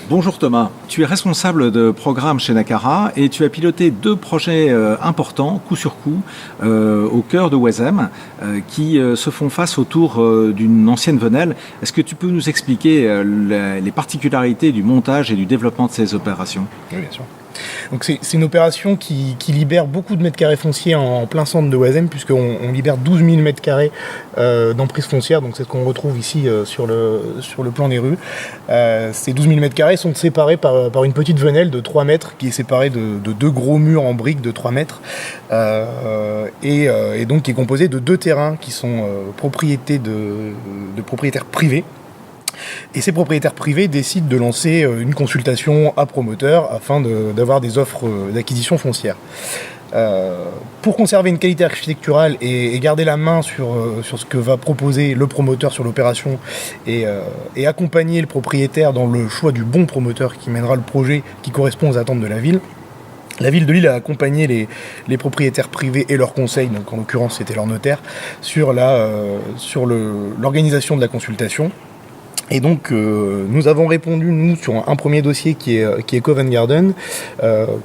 Bonjour Thomas, tu es responsable de programme chez Nacara et tu as piloté deux projets importants, coup sur coup, au cœur de Wezem, qui se font face autour d'une ancienne venelle. Est-ce que tu peux nous expliquer les particularités du montage et du développement de ces opérations ? Oui, bien sûr. Donc c'est une opération qui libère beaucoup de mètres carrés fonciers en plein centre de Wezem, puisqu'on libère 12 000 mètres carrés d'emprise foncière, donc c'est ce qu'on retrouve ici sur le plan des rues. Ces 12 000 mètres carrés sont séparés par une petite venelle de 3 mètres qui est séparée de deux gros murs en briques de 3 mètres et donc qui est composée de deux terrains qui sont propriétés de propriétaires privés. Et ces propriétaires privés décident de lancer une consultation à promoteurs afin d'avoir des offres d'acquisition foncière. Pour conserver une qualité architecturale et garder la main sur ce que va proposer le promoteur sur l'opération et accompagner le propriétaire dans le choix du bon promoteur qui mènera le projet qui correspond aux attentes de la ville de Lille a accompagné les propriétaires privés et leurs conseils, donc en l'occurrence c'était leur notaire, sur l'organisation de la consultation. Et donc nous avons répondu nous sur un premier dossier qui est Covent Garden,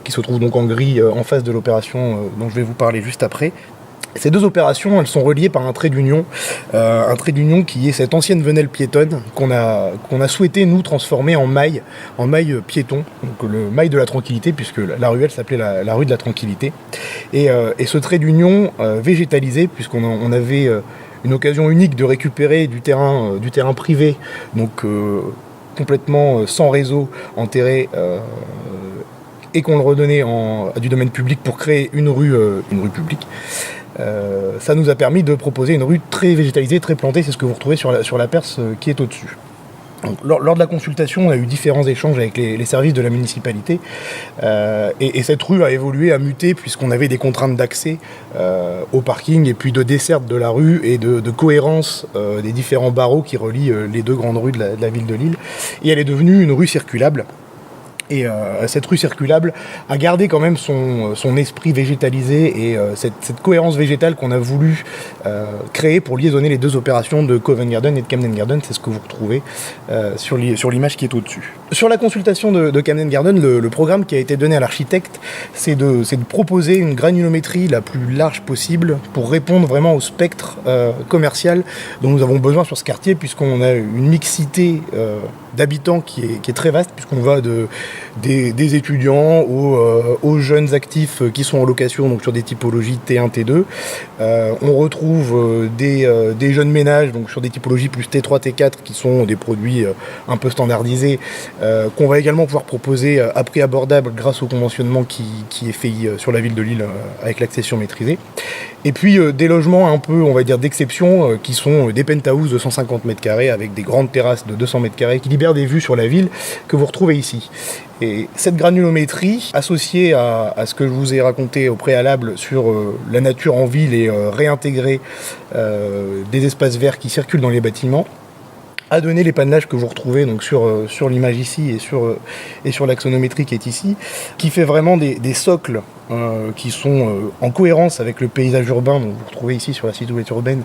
qui se trouve donc en gris en face de l'opération dont je vais vous parler juste après. Ces deux opérations, elles sont reliées par un trait d'union qui est cette ancienne venelle piétonne qu'on a souhaité nous transformer en maille piéton, donc le maille de la tranquillité, puisque la ruelle s'appelait la rue de la tranquillité. Et ce trait d'union végétalisé, puisqu'on avait une occasion unique de récupérer du terrain privé, donc complètement sans réseau, enterré, et qu'on le redonnait à du domaine public pour créer une rue publique. Ça nous a permis de proposer une rue très végétalisée, très plantée, c'est ce que vous retrouvez sur la perce qui est au-dessus. Donc, lors de la consultation, on a eu différents échanges avec les services de la municipalité et cette rue a évolué, a muté, puisqu'on avait des contraintes d'accès au parking et puis de desserte de la rue et de cohérence des différents barreaux qui relient les deux grandes rues de la ville de Lille. Et elle est devenue une rue circulable. Et cette rue circulable a gardé quand même son esprit végétalisé et cette cohérence végétale qu'on a voulu créer pour liaisonner les deux opérations de Covent Garden et de Camden Garden. C'est ce que vous retrouvez sur l'image qui est au-dessus. Sur la consultation de Camden Garden, le programme qui a été donné à l'architecte, c'est de proposer une granulométrie la plus large possible pour répondre vraiment au spectre commercial dont nous avons besoin sur ce quartier, puisqu'on a une mixité d'habitants qui est très vaste, puisqu'on va des étudiants aux jeunes actifs qui sont en location, donc sur des typologies T1, T2. On retrouve des jeunes ménages, donc sur des typologies plus T3, T4, qui sont des produits un peu standardisés, qu'on va également pouvoir proposer à prix abordable grâce au conventionnement qui est fait sur la ville de Lille avec l'accession maîtrisée. Et puis des logements un peu, on va dire, d'exception, qui sont des penthouses de 150 mètres carrés avec des grandes terrasses de 200 mètres carrés qui libèrent des vues sur la ville que vous retrouvez ici. Et cette granulométrie, associée à ce que je vous ai raconté au préalable sur la nature en ville et réintégrer des espaces verts qui circulent dans les bâtiments, a donné l'épannage que vous retrouvez donc sur l'image ici et sur l'axonométrie qui est ici, qui fait vraiment des socles qui sont en cohérence avec le paysage urbain, donc vous retrouvez ici sur la silhouette urbaine,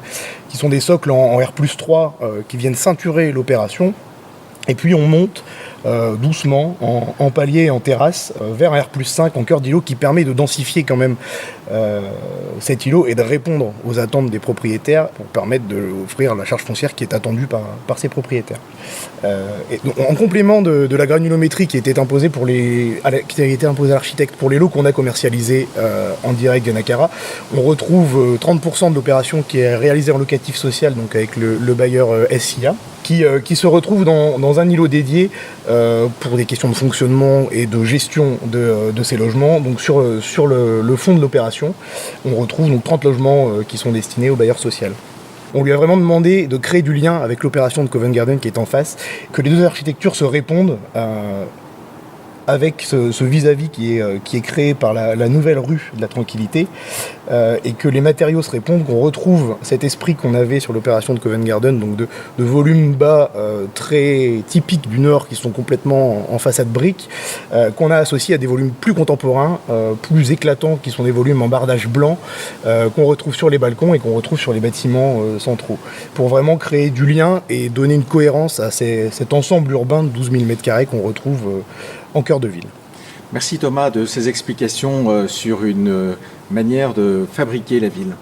qui sont des socles en R+3 qui viennent ceinturer l'opération. Et puis on monte doucement en palier et en terrasse vers un R+5 en cœur d'îlot qui permet de densifier quand même cet îlot et de répondre aux attentes des propriétaires pour permettre d'offrir la charge foncière qui est attendue par ces propriétaires. Et donc, en complément de la granulométrie qui a été imposée à l'architecte pour les lots qu'on a commercialisés en direct de Nacara, on retrouve 30% de l'opération qui est réalisée en locatif social, donc avec le bailleur SIA, qui se retrouve dans un îlot dédié pour des questions de fonctionnement et de gestion de ces logements. Donc sur le fond de l'opération, on retrouve donc 30 logements qui sont destinés au bailleur social. On lui a vraiment demandé de créer du lien avec l'opération de Covent Garden qui est en face, que les deux architectures se répondent avec ce vis-à-vis qui est créé par la nouvelle rue de la Tranquillité, et que les matériaux se répondent, qu'on retrouve cet esprit qu'on avait sur l'opération de Covent Garden, donc de volumes bas très typiques du Nord qui sont complètement en façade brique, qu'on a associé à des volumes plus contemporains, plus éclatants, qui sont des volumes en bardage blanc, qu'on retrouve sur les balcons et qu'on retrouve sur les bâtiments centraux, pour vraiment créer du lien et donner une cohérence à cet ensemble urbain de 12 000 m² qu'on retrouve en cœur de ville. Merci Thomas de ces explications sur une manière de fabriquer la ville.